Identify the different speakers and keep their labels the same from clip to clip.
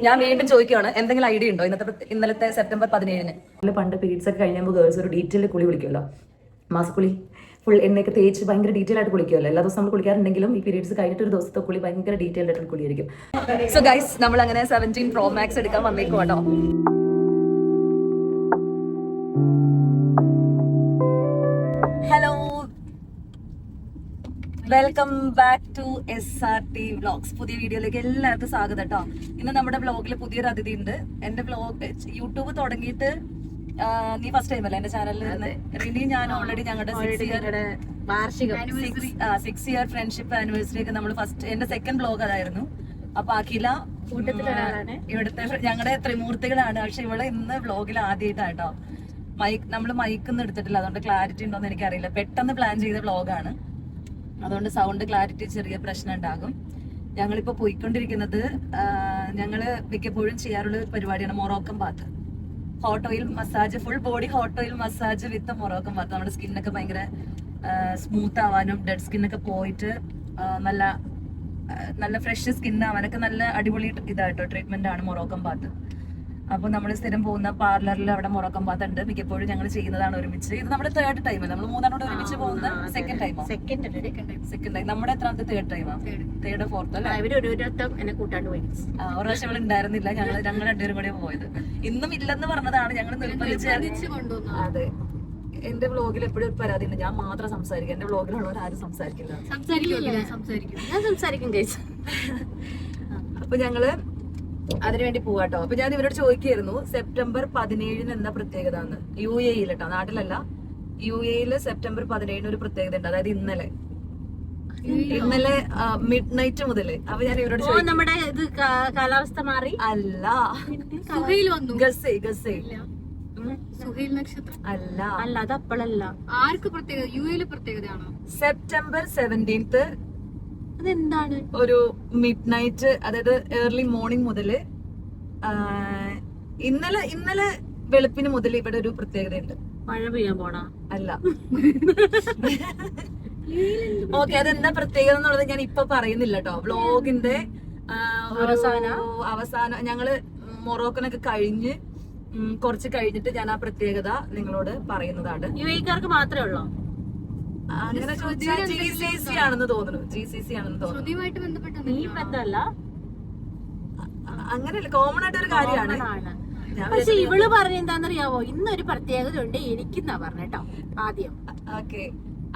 Speaker 1: ഞാൻ വീണ്ടും ചോദിക്കുകയാണ്, എന്തെങ്കിലും ഐഡിയ ഉണ്ടോ ഇന്നലത്തെ സെപ്റ്റംബർ 17-ന്? പണ്ട് പീരീഡ്സ് ഒക്കെ കഴിഞ്ഞപ്പോൾ ഗേൾസ് ഒരു ഡീറ്റെയിൽ കുളി വിളിക്കുമല്ലോ, മാസക്കുളി. ഫുൾ എണ്ണയൊക്കെ തേച്ച് ഭയങ്കര ഡീറ്റെയിൽ ആയിട്ട് കുളിക്കുമല്ലോ. എല്ലാ ദിവസവും നമ്മൾ കുളിക്കാറുണ്ടെങ്കിലും ഈ പീരീഡ്സ് കഴിഞ്ഞിട്ട് ഒരു ദിവസത്തെ കുളി ഭയങ്കര ഡീറ്റെയിൽഡ് ആയിട്ട് കുളിയായിരിക്കും. സോ ഗൈസ്, നമ്മൾ അങ്ങനെ 17 Pro Max എടുക്കാൻ വന്നേക്കും കേട്ടോ. Hello, welcome back to SRT vlogs. പുതിയ വീഡിയോയിലേക്ക് എല്ലാവർക്കും സ്വാഗതം കേട്ടോ. ഇന്ന് നമ്മുടെ വ്ലോഗിൽ പുതിയൊരു അതിഥി ഉണ്ട്. എന്റെ വ്ലോഗ് യൂട്യൂബ് തുടങ്ങിയിട്ട് നീ ഫസ്റ്റ് ടൈം അല്ലേ എന്റെ ചാനലിൽ റിനി? ഞാൻ ഓൾറെഡി ഞങ്ങളുടെ 6 ഇയർ ഫ്രണ്ട്ഷിപ്പ് ആനിവേഴ്സറി ഒക്കെ നമ്മൾ ഫസ്റ്റ്, എന്റെ സെക്കൻഡ് വ്ലോഗ് അതായിരുന്നു. അപ്പൊ അഖില ഇവിടുത്തെ ഞങ്ങളുടെ ത്രിമൂർത്തികളാണ്. പക്ഷെ ഇവിടെ ഇന്ന് വ്ലോഗിൽ ആദ്യമായിട്ടാട്ടോ നമ്മൾ മൈക്കൊന്നും എടുത്തിട്ടില്ല, അതുകൊണ്ട് ക്ലാരിറ്റി ഉണ്ടോന്ന് എനിക്കറിയില്ല. പെട്ടെന്ന് പ്ലാൻ ചെയ്ത വ്ലോഗാണ്, അതുകൊണ്ട് സൗണ്ട് ക്ലാരിറ്റി ചെറിയ പ്രശ്നം ഉണ്ടാകും. ഞങ്ങളിപ്പോ പോയിക്കൊണ്ടിരിക്കുന്നത് ഞങ്ങള് മിക്കപ്പോഴും ചെയ്യാറുള്ള ഒരു പരിപാടിയാണ് Moroccan bath. Hot oil massage, full body hot oil massage with Moroccan bath. നമ്മുടെ സ്കിന്നൊക്കെ ഭയങ്കര സ്മൂത്ത് ആവാനും ഡെഡ് സ്കിന്നൊക്കെ പോയിട്ട് നല്ല നല്ല ഫ്രഷ് സ്കിൻ ആവാനൊക്കെ നല്ല അടിപൊളി ഇതായിട്ടോ ട്രീറ്റ്മെന്റ് ആണ് മൊറോക്കൻ ബാത്ത്. അപ്പൊ നമ്മൾ സ്ഥിരം പോകുന്ന പാർലറിൽ അവിടെ മൊറോക്കൻ ബാത്ത് ഉണ്ട്. മിക്കപ്പോഴും ഞങ്ങൾ ചെയ്യുന്നതാണ് ഒരുമിച്ച്. ഇത് നമ്മുടെ തേർഡ് ടൈം, നമ്മൾ മൂന്നാളോട് ഒരുമിച്ച് പോകുന്ന സെക്കൻഡ് ടൈം. നമ്മുടെ എത്രാമത്തെ തേർഡ് ടൈമാ? തേർഡ് ഫോർത്ത് അല്ലേ? ഒരു പ്രാവശ്യം ഇവിടെ ഉണ്ടായിരുന്നില്ല, ഞങ്ങൾ രണ്ടുപേരും കൂടെ പോയത്. ഇന്നും ഇല്ലെന്ന് പറഞ്ഞതാണ്, ഞങ്ങൾ നിർബന്ധിച്ച് കൊണ്ടുവന്നു. അതെ, എന്റെ വ്ലോഗിൽ എപ്പോഴും ഒരു പരാതി ഉണ്ട്, ഞാൻ മാത്രം സംസാരിക്കും. എന്റെ വ്ലോഗിലുള്ളവർ ആരും സംസാരിക്കില്ല. അപ്പൊ ഞങ്ങള് അതിനുവേണ്ടി പോവാട്ടോ. അപ്പൊ ഞാൻ ഇവരോട് ചോദിക്കായിരുന്നു, സെപ്റ്റംബർ 17-ന് എന്താ പ്രത്യേകത എന്ന്. UAE കേട്ടോ, നാട്ടിലല്ല. UAE സെപ്റ്റംബർ 17-ന് ഒരു പ്രത്യേകത ഉണ്ട്, അതായത് ഇന്നലെ മിഡ് നൈറ്റ് മുതല്. അപ്പൊ ഞാൻ ഇവരോട് ചോദിച്ചു, നമ്മുടെ കാലാവസ്ഥ മാറി അല്ല, അല്ല അല്ല അത് അപ്പോഴല്ല. ആർക്ക് പ്രത്യേകത? UAE പ്രത്യേകതയാണോ? സെപ്റ്റംബർ 17th അതെന്താണ്? ഒരു മിഡ് നൈറ്റ്, അതായത് ഏർലി മോർണിംഗ് മുതല് ഇന്നലെ വെളുപ്പിന് മുതൽ ഇവിടെ ഒരു പ്രത്യേകതയുണ്ട്. മഴ പെയ്യാൻ പോണ അല്ല. ഓക്കെ, അതെന്താ പ്രത്യേകത എന്നുള്ളത് ഞാൻ ഇപ്പൊ പറയുന്നില്ല കേട്ടോ. വ്ലോഗിന്റെ അവസാനം ഞങ്ങള് മൊറോക്കനൊക്കെ കഴിഞ്ഞ് കുറച്ച് കഴിഞ്ഞിട്ട് ഞാൻ ആ പ്രത്യേകത നിങ്ങളോട് പറയുന്നതാണ്. UAE-കാർക്ക് മാത്രമേ ഉള്ളൂ അങ്ങനെ ചോദിച്ചാൽ GCC ആണെന്ന് തോന്നുന്നു. അങ്ങനെയല്ല, കോമൺ ആയിട്ട് ഒരു കാര്യമാണ്. പക്ഷെ ഇവള് പറഞ്ഞ എന്താണെന്നറിയാവോ, ഇന്നൊരു പ്രത്യേകത ഉണ്ട് എനിക്കെന്നാ പറഞ്ഞേട്ടോ ആദ്യം. ഓക്കെ,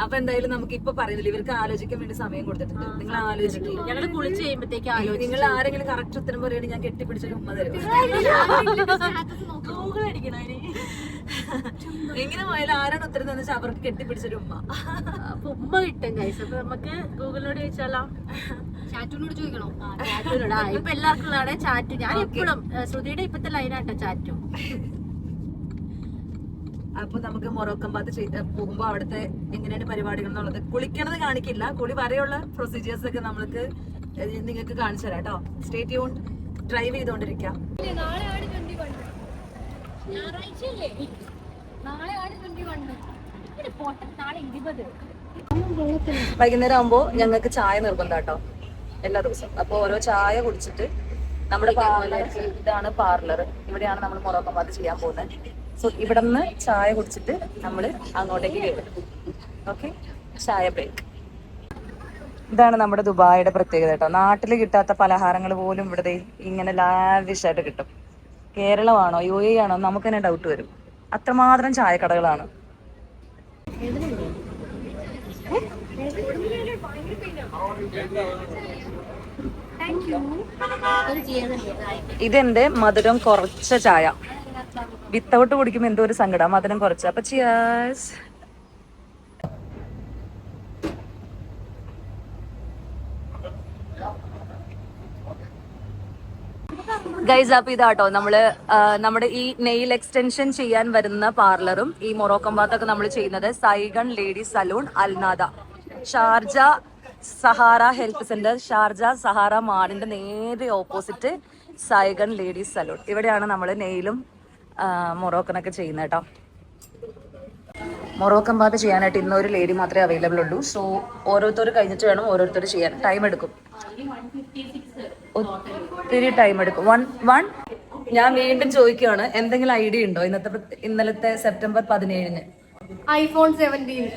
Speaker 1: അപ്പൊ എന്തായാലും നമുക്ക് ഇപ്പൊ പറയുന്നില്ല, ഇവർക്ക് ആലോചിക്കാൻ വേണ്ടി സമയം കൊടുത്തിട്ടുണ്ട്. നിങ്ങൾ ആലോചിക്കും, ഞങ്ങൾ കുളിച്ച് കഴിയുമ്പോഴത്തേക്ക് നിങ്ങൾ ആരെങ്കിലും കറക്റ്റ് ഉത്തരം പറയുകയാണെങ്കിൽ ഞാൻ കെട്ടിപ്പിടിച്ചൊരു ഉമ്മ തരും. എങ്ങനെ പോയാലും ആരാണ് ഉത്തരം തന്നെ വെച്ചാൽ അവർക്ക് കെട്ടിപ്പിടിച്ചൊരു ഉമ്മ ഉമ്മ കിട്ടും ഗൈസ്. അപ്പൊ നമുക്ക് ഗൂഗിളിനോട് ചോദിച്ചാലോ, ചാറ്റുനോട് ചോദിക്കണോ? ഇപ്പൊ എല്ലാവർക്കും ചാറ്റു. ഞാൻ എപ്പോഴും ശ്രുതിയുടെ ഇപ്പത്തെ ലൈനാട്ടോ ചാറ്റു. അപ്പൊ നമുക്ക് മൊറോക്കൻ ബാത്ത് പോകുമ്പോ അവിടുത്തെ എങ്ങനെയാണ് പരിപാടികൾ എന്നുള്ളത്, കുളിക്കണത് കാണിക്കില്ല, കുളി വരെയുള്ള പ്രൊസീജിയേഴ്സ് ഒക്കെ നമ്മൾക്ക് നിങ്ങൾക്ക് കാണിച്ചു തരാം കേട്ടോ. Stay tuned. ഡ്രൈവ് ചെയ്തോണ്ടിരിക്കാം. വൈകുന്നേരം ആകുമ്പോ ഞങ്ങൾക്ക് ചായ നിർബന്ധം കേട്ടോ, എല്ലാ ദിവസവും. അപ്പൊ ഓരോ ചായ കുടിച്ചിട്ട് നമ്മുടെ ഇതാണ് പാർലർ, ഇവിടെയാണ് നമ്മൾ മൊറോക്കൻ ബാത്ത് ചെയ്യാൻ പോകുന്നത്. സോ ഇവിടെ നിന്ന് ചായ കുടിച്ചിട്ട് നമ്മൾ അങ്ങോട്ടേക്ക് കയറും. ഓക്കെ, ചായ ബ്രേക്ക്. ഇതാണ് നമ്മുടെ ദുബായിയുടെ പ്രത്യേകത കേട്ടോ. നാട്ടിൽ കിട്ടാത്ത പലഹാരങ്ങൾ പോലും ഇവിടെ ഇങ്ങനെ ലാവിഷ് ആയിട്ട് കിട്ടും. കേരളമാണോ UAE ആണോ നമുക്ക് തന്നെ ഡൗട്ട് വരും, അത്രമാത്രം ചായക്കടകളാണ്. ഇതെന്റെ മധുരം കുറച്ച ചായ. വിത്തൗട്ട് കുടിക്കുമ്പോ എന്തോ ഒരു സങ്കടം, മധുരം കുറച്ച്. അപ്പൊ ചിയേഴ്സ്. ഗൈസ്, അപ്പൊ ഇതാട്ടോ നമ്മള് നമ്മുടെ ഈ നെയിൽ എക്സ്റ്റൻഷൻ ചെയ്യാൻ വരുന്ന പാർലറും ഈ മൊറോക്കൻ ബാത്തൊക്കെ നമ്മൾ ചെയ്യുന്നത് Saigon ladies salon, Al Nada, Sharjah Sahara health centre, Sharjah Sahara മാളിന്റെ നേരെ ഓപ്പോസിറ്റ് സൈഗൺ ലേഡീസ് സലൂൺ. ഇവിടെയാണ് നമ്മൾ നെയിലും മൊറോക്കനൊക്കെ ചെയ്യുന്നത് കേട്ടോ. മൊറോക്കൻ ബാത്ത് ചെയ്യാനായിട്ട് ഇന്നൊരു ലേഡി മാത്രമേ അവൈലബിൾ ഉള്ളൂ. സോ ഓരോരുത്തർ കഴിഞ്ഞിട്ട് വേണം ഓരോരുത്തർ ചെയ്യാൻ. ടൈം എടുക്കും. ഒത്തിരി ടൈം എടുക്കും. ഞാൻ വീണ്ടും ചോദിക്കുകയാണ്, എന്തെങ്കിലും ഐഡിയ ഉണ്ടോ ഇന്നലത്തെ സെപ്റ്റംബർ 17-ന്?
Speaker 2: iPhone 17.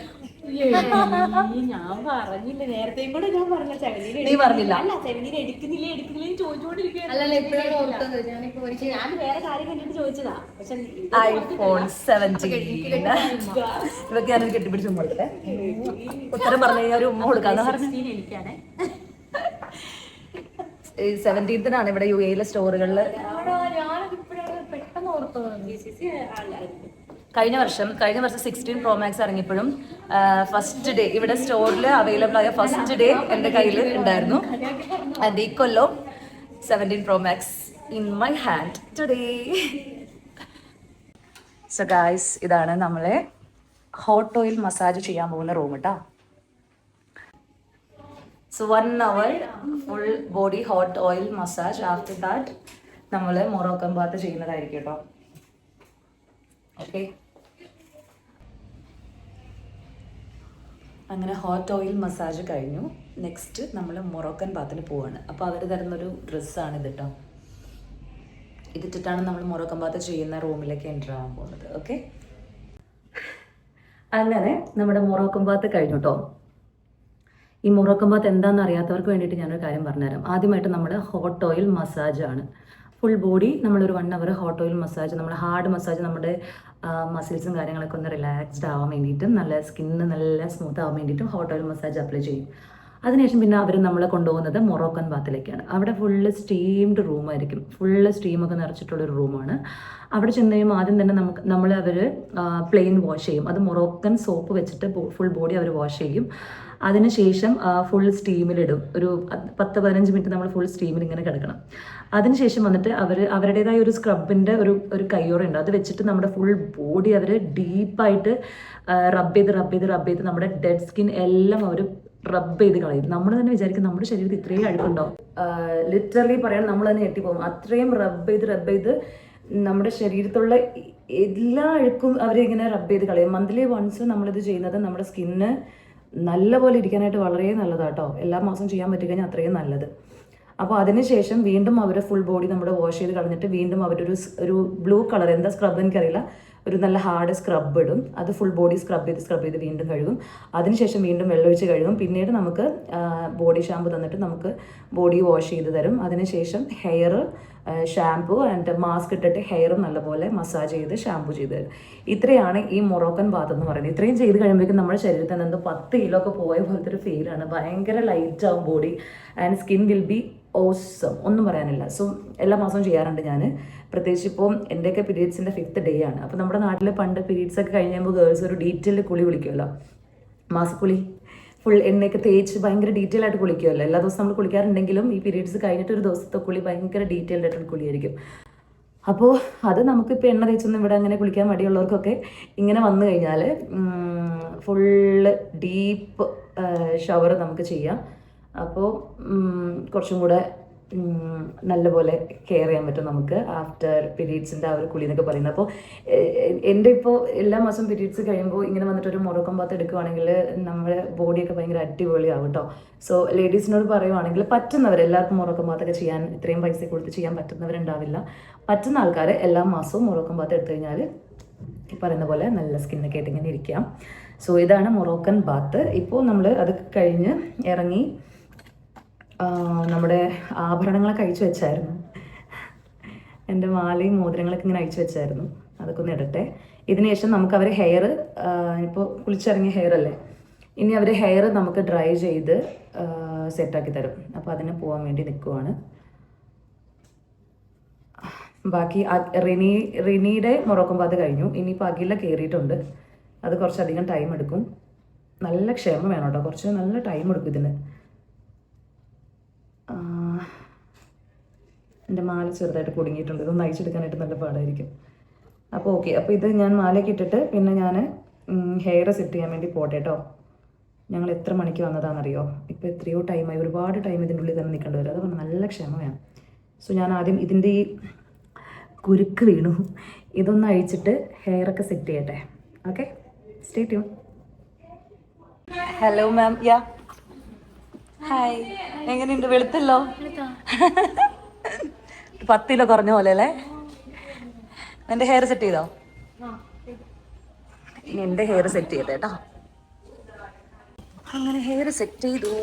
Speaker 3: ഞാൻ പറഞ്ഞില്ല, നേരത്തെയും കൂടെ ഞാൻ പറഞ്ഞ
Speaker 1: നീ പറഞ്ഞില്ല?
Speaker 3: അല്ല, 17 എടുക്കുന്നില്ലേ ചോദിച്ചോണ്ടിരിക്കുകയാണ്. ഞാൻ വേറെ കാര്യം കണ്ടിട്ട് ചോദിച്ചതാ. പക്ഷെ
Speaker 1: iPhone 17 ഇവർക്ക് ഞാനൊരു കെട്ടിപ്പിടിച്ച് ഉമ്മ കൊടുക്കട്ടെ. ഉത്തരം പറഞ്ഞു കഴിഞ്ഞാൽ ഒരു ഉമ്മ കൊടുക്കാന്ന് പറഞ്ഞു.
Speaker 3: എനിക്കാണ്
Speaker 1: 17-നാണ് ഇവിടെ UAE സ്റ്റോറുകളിൽ.
Speaker 3: പെട്ടെന്ന് ഓർത്തത്
Speaker 1: കഴിഞ്ഞ വർഷം 16 Pro Max ഇറങ്ങിയപ്പോഴും ഫസ്റ്റ് ഡേ ഇവിടെ സ്റ്റോറിൽ അവൈലബിൾ ആയ ഫസ്റ്റ് ഡേ എൻ്റെ കയ്യിൽ ഉണ്ടായിരുന്നു. ആൻഡ് ഈ കൊല്ലം 17 Pro Max in my hand today. So guys, ഇതാണ് നമ്മളെ ഹോട്ട് ഓയിൽ മസാജ് ചെയ്യാൻ പോകുന്ന റൂം കേട്ടോ. So 1 hour full body hot oil massage. After that നമ്മൾ മൊറോക്കൻ ബാത്ത് ചെയ്യുന്നതായിരിക്കും കേട്ടോ. ഓക്കെ, അങ്ങനെ ഹോട്ട് ഓയിൽ മസാജ് കഴിഞ്ഞു. നെക്സ്റ്റ് നമ്മൾ മൊറോക്കൻ ബാത്തിന് പോവാണ്. അപ്പോൾ അവർ തരുന്നൊരു ഡ്രസ്സാണ് ഇത് കേട്ടോ. ഇതിട്ടിട്ടാണ് നമ്മൾ മൊറോക്കൻ ബാത്ത് ചെയ്യുന്ന റൂമിലേക്ക് എൻ്റർ ആവാൻ പോകുന്നത്. ഓക്കെ, അങ്ങനെ നമ്മുടെ മൊറോക്കൻ ബാത്ത് കഴിഞ്ഞു കേട്ടോ. ഈ മൊറോക്കൻ ബാത്ത് എന്താണെന്ന് അറിയാത്തവർക്ക് വേണ്ടിയിട്ട് ഞാനൊരു കാര്യം പറഞ്ഞുതരാം. ആദ്യമായിട്ട് നമ്മൾ ഹോട്ട് ഓയിൽ മസാജാണ്. ഫുൾ ബോഡി നമ്മളൊരു 1 hour ഹോട്ട് ഓയിൽ മസാജ്, നമ്മൾ ഹാർഡ് മസാജ്, നമ്മുടെ മസിൽസും കാര്യങ്ങളൊക്കെ ഒന്ന് റിലാക്സ്ഡ് ആവാൻ വേണ്ടിയിട്ടും നല്ല സ്കിന്ന് നല്ല സ്മൂത്ത് ആവാൻ വേണ്ടിയിട്ടും ഹോട്ട് ഓയിൽ മസാജ് അപ്ലൈ ചെയ്യും. അതിനുശേഷം പിന്നെ അവർ നമ്മളെ കൊണ്ടുപോകുന്നത് മൊറോക്കൻ ബാത്തിലേക്കാണ്. അവിടെ ഫുള്ള് സ്റ്റീംഡ് റൂമായിരിക്കും. ഫുള്ള് സ്റ്റീമൊക്കെ നിറച്ചിട്ടുള്ളൊരു റൂമാണ്. അവിടെ ചെന്ന് കഴിയുമ്പോൾ ആദ്യം തന്നെ അവർ പ്ലെയിൻ വാഷ് ചെയ്യും. അത് മൊറോക്കൻ സോപ്പ് വെച്ചിട്ട് ഫുൾ ബോഡി അവർ വാഷ് ചെയ്യും. അതിനുശേഷം ഫുൾ സ്റ്റീമിലിടും. ഒരു 10-15 മിനിറ്റ് നമ്മൾ ഫുൾ സ്റ്റീമിൽ ഇങ്ങനെ കിടക്കണം. അതിനുശേഷം വന്നിട്ട് അവരുടേതായ ഒരു സ്ക്രബിൻ്റെ ഒരു കയ്യോറുണ്ട്. അത് വെച്ചിട്ട് നമ്മുടെ ഫുൾ ബോഡി അവർ ഡീപ്പായിട്ട് റബ്ബ് ചെയ്ത് നമ്മുടെ ഡെഡ് സ്കിൻ എല്ലാം അവർ റബ്ബ് ചെയ്ത് കളയും. നമ്മൾ തന്നെ വിചാരിക്കും നമ്മുടെ ശരീരത്തിൽ ഇത്രയും അഴുക്കുണ്ടാവും. ലിറ്ററലി പറയാൻ നമ്മൾ തന്നെ ഞെട്ടിപ്പോകും. അത്രയും റബ്ബ് ചെയ്ത് നമ്മുടെ ശരീരത്തുള്ള എല്ലാ അഴുക്കും അവരിങ്ങനെ റബ്ബ് ചെയ്ത് കളയും. മന്ത്ലി വൺസ് നമ്മളിത് ചെയ്യുന്നത് നമ്മുടെ സ്കിന്ന് നല്ലപോലെ ഇരിക്കാനായിട്ട് വളരെ നല്ലതാട്ടോ. എല്ലാ മാസം ചെയ്യാൻ പറ്റിക്കഴിഞ്ഞാൽ അത്രയും നല്ലത്. അപ്പോൾ അതിനുശേഷം വീണ്ടും അവർ ഫുൾ ബോഡി നമ്മുടെ വാഷ് ചെയ്ത് കളഞ്ഞിട്ട് വീണ്ടും അവരൊരു ബ്ലൂ കളർ, എന്താ സ്ക്രബ് എനിക്കറിയില്ല, ഒരു നല്ല ഹാർഡ് സ്ക്രബ് ഇടും. അത് ഫുൾ ബോഡി സ്ക്രബ് ചെയ്ത് വീണ്ടും കഴുകും. അതിനുശേഷം വീണ്ടും വെള്ളമൊഴിച്ച് കഴുകും. പിന്നീട് നമുക്ക് ബോഡി ഷാമ്പു തന്നിട്ട് നമുക്ക് ബോഡി വാഷ് ചെയ്ത് തരും. അതിനുശേഷം ഹെയർ ഷാമ്പു ആൻഡ് മാസ്ക് ഇട്ടിട്ട് ഹെയറും നല്ലപോലെ മസാജ് ചെയ്ത് ഷാമ്പു ചെയ്ത് തരും. ഇത്രയാണ് ഈ മൊറോക്കൻ ബാത്ത് എന്ന് പറയുന്നത്. ഇത്രയും ചെയ്ത് കഴിയുമ്പോഴേക്കും നമ്മുടെ ശരീരത്തിൽ നിന്ന് 10 കിലോ ഒക്കെ പോയ പോലത്തെ ഒരു ഫീലാണ്. ഭയങ്കര ലൈറ്റ് ആവും body and skin will be awesome. ഒന്നും പറയാനില്ല. സോ എല്ലാ മാസവും ചെയ്യാറുണ്ട് ഞാൻ. പ്രത്യേകിച്ച് ഇപ്പോൾ എൻ്റെയൊക്കെ പീരീഡ്സിൻ്റെ 5th ഡേ ആണ്. അപ്പോൾ നമ്മുടെ നാട്ടിൽ പണ്ട് പീരീഡ്സ് ഒക്കെ കഴിഞ്ഞ് കഴിയുമ്പോൾ ഗേൾസ് ഒരു ഡീറ്റെയിൽഡ് കുളി കുളിക്കുമല്ലോ, മാസക്കുളി. ഫുൾ എണ്ണയൊക്കെ തേച്ച് ഭയങ്കര ഡീറ്റെയിൽ ആയിട്ട് കുളിക്കുമല്ലോ. എല്ലാ ദിവസവും നമ്മൾ കുളിക്കാറുണ്ടെങ്കിലും ഈ പീരീഡ്സ് കഴിഞ്ഞിട്ട് ഒരു ദിവസത്തെ കുളി ഭയങ്കര ഡീറ്റെയിൽഡ് ആയിട്ടുള്ള കുളിയായിരിക്കും. അപ്പോൾ അത് നമുക്കിപ്പോൾ എണ്ണ തേച്ചൊന്നും ഇവിടെ അങ്ങനെ കുളിക്കാൻ മടിയുള്ളവർക്കൊക്കെ ഇങ്ങനെ വന്നു കഴിഞ്ഞാൽ ഫുള്ള് ഡീപ്പ് ഷവർ നമുക്ക് ചെയ്യാം. അപ്പോൾ കുറച്ചും കൂടെ നല്ലപോലെ കെയർ ചെയ്യാൻ പറ്റും നമുക്ക് ആഫ്റ്റർ പീരീഡ്സിൻ്റെ ആ ഒരു കുളി എന്നൊക്കെ പറയുന്നത്. അപ്പോൾ എൻ്റെ ഇപ്പോൾ എല്ലാ മാസം പീരീഡ്സ് കഴിയുമ്പോൾ ഇങ്ങനെ വന്നിട്ടൊരു മൊറോക്കൻ ബാത്ത് എടുക്കുകയാണെങ്കിൽ നമ്മുടെ ബോഡിയൊക്കെ ഭയങ്കര അടിപൊളിയാവും കേട്ടോ. സോ ലേഡീസിനോട് പറയുവാണെങ്കിൽ പറ്റുന്നവർ, എല്ലാവർക്കും മൊറോക്കൻ ബാത്തൊക്കെ ചെയ്യാൻ ഇത്രയും പൈസ കൊടുത്ത് ചെയ്യാൻ പറ്റുന്നവരുണ്ടാവില്ല. പറ്റുന്ന ആൾക്കാർ എല്ലാ മാസവും മൊറോക്കൻ ബാത്ത് എടുത്തു കഴിഞ്ഞാൽ ഈ പറയുന്ന പോലെ നല്ല സ്കിന്നൊക്കെ ആയിട്ട് ഇങ്ങനെ ഇരിക്കാം. സോ ഇതാണ് മൊറോക്കൻ ബാത്ത്. ഇപ്പോൾ നമ്മൾ അത് കഴിഞ്ഞ് ഇറങ്ങി നമ്മുടെ ആഭരണങ്ങളൊക്കെ അഴിച്ചു വെച്ചായിരുന്നു. എൻ്റെ മാലയും മോതിരങ്ങളൊക്കെ ഇങ്ങനെ അഴിച്ചു വെച്ചായിരുന്നു. അതൊക്കെ ഒന്ന് ഇടട്ടെ. ഇതിനുശേഷം നമുക്ക് അവർ ഹെയർ, ഇപ്പോൾ കുളിച്ചിറങ്ങിയ ഹെയർ അല്ലേ, ഇനി അവർ ഹെയർ നമുക്ക് ഡ്രൈ ചെയ്ത് സെറ്റാക്കി തരും. അപ്പോൾ അതിന് പോകാൻ വേണ്ടി നിൽക്കുവാണ്. ബാക്കി റിനിയുടെ മൊറോക്കൻ ബാത്ത് കഴിഞ്ഞു. ഇനിയിപ്പോൾ അഖില കയറിയിട്ടുണ്ട്. അത് കുറച്ചധികം ടൈം എടുക്കും. നല്ല ക്ഷമ വേണം കേട്ടോ. കുറച്ച് നല്ല ടൈം എടുക്കും ഇതിന്. എൻ്റെ മാല ചെറുതായിട്ട് കുടുങ്ങിയിട്ടുണ്ട്. ഇതൊന്ന് അയച്ചെടുക്കാനായിട്ട് നല്ല പാടായിരിക്കും. അപ്പോൾ ഓക്കെ. അപ്പോൾ ഇത് ഞാൻ മാലയൊക്കെ ഇട്ടിട്ട് പിന്നെ ഞാൻ ഹെയർ സെറ്റ് ചെയ്യാൻ വേണ്ടി പോട്ടെ കേട്ടോ. ഞങ്ങൾ എത്ര മണിക്ക് വന്നതാണെന്നറിയോ? ഇപ്പോൾ എത്രയോ ടൈമായി. ഒരുപാട് ടൈം ഇതിൻ്റെ ഉള്ളിൽ തന്നെ നിൽക്കേണ്ടി വരും. അതുകൊണ്ട് നല്ല ക്ഷമ വേണം. സോ ഞാൻ ആദ്യം ഇതിൻ്റെ ഈ കുരുക്ക് വീണു, ഇതൊന്ന് അഴിച്ചിട്ട് ഹെയറൊക്കെ സെറ്റ് ചെയ്യട്ടെ. Okay, stay tune. Hello ma'am. Yeah hi, എങ്ങനെയുണ്ട്? വെളുത്തല്ലോ. 10 കിലോ കുറഞ്ഞ പോലെ അല്ലേ? എന്റെ ഹെയർ സെറ്റ് ചെയ്തോ? ഇനി എന്റെ ഹെയർ സെറ്റ് ചെയ്തേട്ടോ. അങ്ങനെ ഹെയർ സെറ്റ് ചെയ്തു.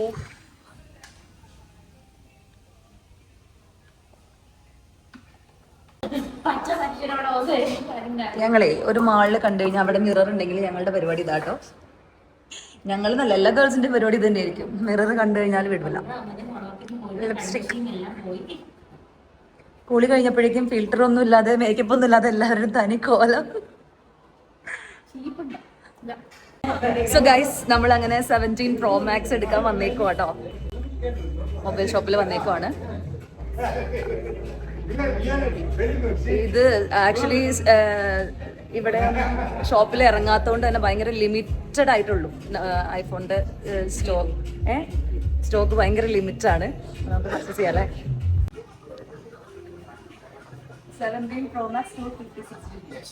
Speaker 1: ഞങ്ങളെ ഒരു മാളിൽ കണ്ടു കഴിഞ്ഞാൽ അവിടെ മിറർ ഉണ്ടെങ്കിൽ ഞങ്ങളുടെ പരിപാടി ഇതാട്ടോ. ഞങ്ങൾ നല്ല എല്ലാ ഗേൾസിന്റെ പരിപാടി തന്നെ ആയിരിക്കും. മിറർ കണ്ടു കഴിഞ്ഞാൽ വിടില്ല. ലിപ്സ്റ്റിക് കൂളി കഴിഞ്ഞപ്പോഴേക്കും ഫിൽറ്റർ ഒന്നും ഇല്ലാതെ മേക്കപ്പ് ഒന്നും ഇല്ലാതെ എല്ലാവരും തനി കോലം. സോ ഗൈസ്, നമ്മൾ അങ്ങനെ 17 Pro Max എടുക്കാൻ വന്നേക്കും കേട്ടോ. മൊബൈൽ ഷോപ്പിൽ വന്നേക്കുവാണ്. ഇത് ആക്ച്വലി ഇവിടെ ഷോപ്പിൽ ഇറങ്ങാത്തതുകൊണ്ട് തന്നെ ഭയങ്കര ലിമിറ്റഡ് ആയിട്ടുള്ളൂ. ഐഫോണിന്റെ സ്റ്റോക്ക് ഭയങ്കര ലിമിറ്റ് ആണ്. നമുക്ക് പർച്ചേസ് ചെയ്യാല്ലേ. 17 Pro Max 256 GB.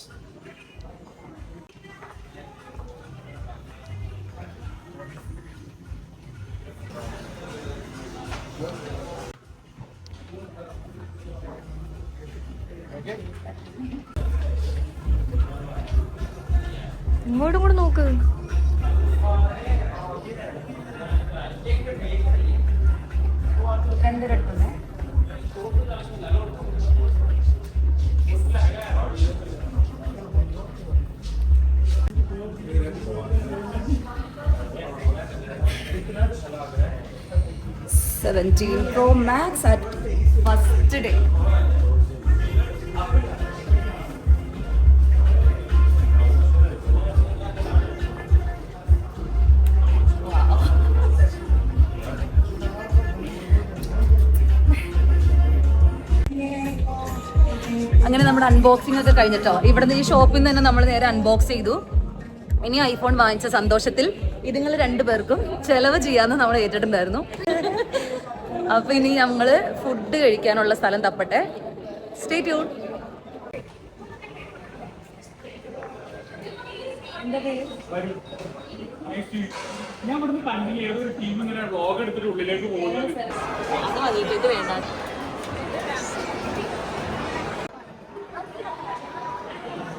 Speaker 2: ഇങ്ങോട്ടും കൂടെ നോക്ക്.
Speaker 1: രണ്ടിരട്ടുന്നേ. Pro Max at first day. അങ്ങനെ നമ്മുടെ അൺബോക്സിംഗ് ഒക്കെ കഴിഞ്ഞിട്ടോ. ഇവിടുന്ന് ഈ ഷോപ്പിൽ നിന്ന് തന്നെ നമ്മൾ നേരെ അൺബോക്സ് ചെയ്തു. ഇനി ഐഫോൺ വാങ്ങിച്ച സന്തോഷത്തിൽ ഇതുങ്ങൾ രണ്ടുപേർക്കും ചെലവ് ചെയ്യാന്ന് നമ്മൾ ഏറ്റിട്ടുണ്ടായിരുന്നു. അപ്പൊ ഇനി ഞങ്ങള് ഫുഡ് കഴിക്കാനുള്ള സ്ഥലം തപ്പട്ടെ. Stay tune. ഇത് വേണ്ട.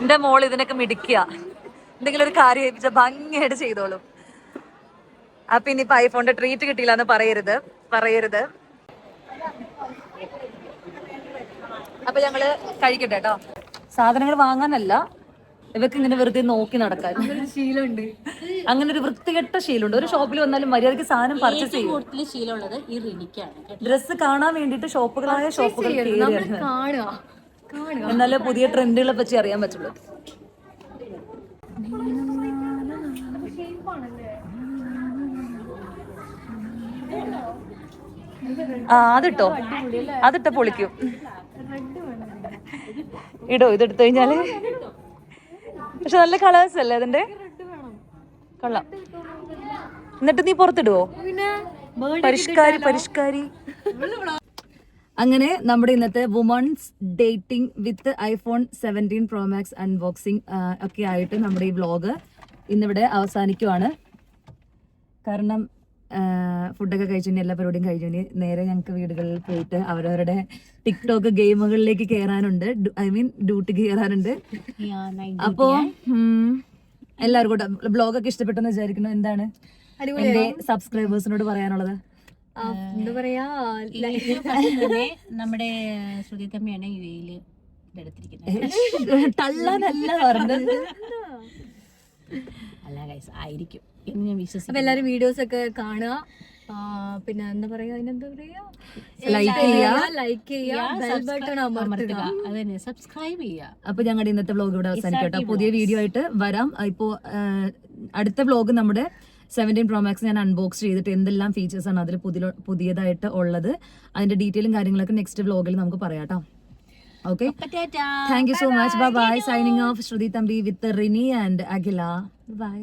Speaker 1: എന്റെ മോൾ ഇതിനൊക്കെ മിടിക്കുക. എന്തെങ്കിലും ഒരു കാര്യം ഏൽപ്പിച്ച ഭംഗിയായിട്ട് ചെയ്തോളും. അപ്പൊ ഇനിയിപ്പോ ഐഫോണിന്റെ ട്രീറ്റ് കിട്ടിയില്ല എന്ന് പറയരുത്. അപ്പൊ ഞങ്ങള് കഴിക്കട്ടെ കേട്ടോ. സാധനങ്ങൾ വാങ്ങാനല്ല, ഇവർക്ക് ഇങ്ങനെ വെറുതെ നോക്കി നടക്കാൻ
Speaker 2: ശീലമുണ്ട്.
Speaker 1: അങ്ങനെ ഒരു വൃത്തികെട്ട ശീലമുണ്ട്. ഒരു ഷോപ്പിൽ വന്നാലും മര്യാദയ്ക്ക് സാധനം പർച്ചേസ് ചെയ്യും.
Speaker 3: ശീലമുള്ളത് ഈ റിനിക്കാണ്.
Speaker 1: ഡ്രസ്സ് കാണാൻ വേണ്ടിട്ട് ഷോപ്പുകൾ
Speaker 2: കാണുക.
Speaker 1: എന്നാലേ പുതിയ ട്രെൻഡുകളെ പറ്റി അറിയാൻ പറ്റുള്ളൂ. അതിട്ടോ പൊളിക്കും. ഇടോ ഇതെടുത്തു കഴിഞ്ഞാല്. പക്ഷെ നല്ല കളേഴ്സ് അല്ലേ അതിന്റെ? കൊള്ളാം. എന്നിട്ട് നീ പുറത്തിടുവോ? പരിഷ്കാരി. അങ്ങനെ നമ്മുടെ ഇന്നത്തെ വുമൺസ് ഡേറ്റിംഗ് വിത്ത് ഐഫോൺ 17 Pro Max അൺബോക്സിംഗ് ഒക്കെ ആയിട്ട് നമ്മുടെ ഈ വ്ലോഗ് ഇന്നിവിടെ അവസാനിക്കുവാണ്. കാരണം ഫുഡൊക്കെ കഴിച്ചു, എല്ലാ പരിപാടിയും കഴിഞ്ഞു. നേരെ ഞങ്ങൾക്ക് വീടുകളിൽ പോയിട്ട് അവരവരുടെ ടിക്ടോക്ക് ഗെയിമുകളിലേക്ക് കയറാനുണ്ട്. ഡ്യൂട്ടിക്ക് കയറാനുണ്ട്. അപ്പോ എല്ലാവരും കൂടെ ബ്ലോഗൊക്കെ ഇഷ്ടപ്പെട്ടെന്ന് വിചാരിക്കുന്നു. എന്താണ് എന്റെ സബ്സ്ക്രൈബേഴ്സിനോട് പറയാനുള്ളത്?
Speaker 2: എന്താ പറയാ,
Speaker 3: നമ്മുടെ ശ്രുതി തമ്മിയാണ് യുഎഇയിൽ എടുത്തിരിക്കുന്നത്.
Speaker 1: തള്ളാനല്ല പറഞ്ഞത്.
Speaker 3: അല്ല ഗൈസ്, ആയിരിക്കും എന്ന് ഞാൻ വിശ്വസിക്കുന്നു.
Speaker 2: അപ്പൊ എല്ലാരും വീഡിയോസ് ഒക്കെ കാണുക. പിന്നെ എന്താ പറയാ, അതിനെന്താ പറയാ, ലൈക്ക് ചെയ്യുക, ബെൽ ബട്ടൺ അമർത്തുക,
Speaker 3: അതന്നെ സബ്സ്ക്രൈബ് ചെയ്യുക.
Speaker 1: അപ്പൊ ഞങ്ങളുടെ ഇന്നത്തെ വ്ലോഗ് ഇവിടെ അവസാനിക്കട്ടെ. പുതിയ വീഡിയോ ആയിട്ട് വരാം. ഇപ്പോ അടുത്ത വ്ലോഗ് നമ്മുടെ 17 Pro Max ഞാൻ അൺബോക്സ് ചെയ്തിട്ട് എന്തെല്ലാം ഫീച്ചേഴ്സ് ആണ് അതിൽ പുതിയതായിട്ട് ഉള്ളത്, അതിന്റെ ഡീറ്റെയിലും കാര്യങ്ങളൊക്കെ നെക്സ്റ്റ് വ്ലോഗിൽ നമുക്ക് പറയാം കേട്ടോ. Okay, thank you so much. Bye bye. Signing off Shruti Thampi with Rini and Akhila. By.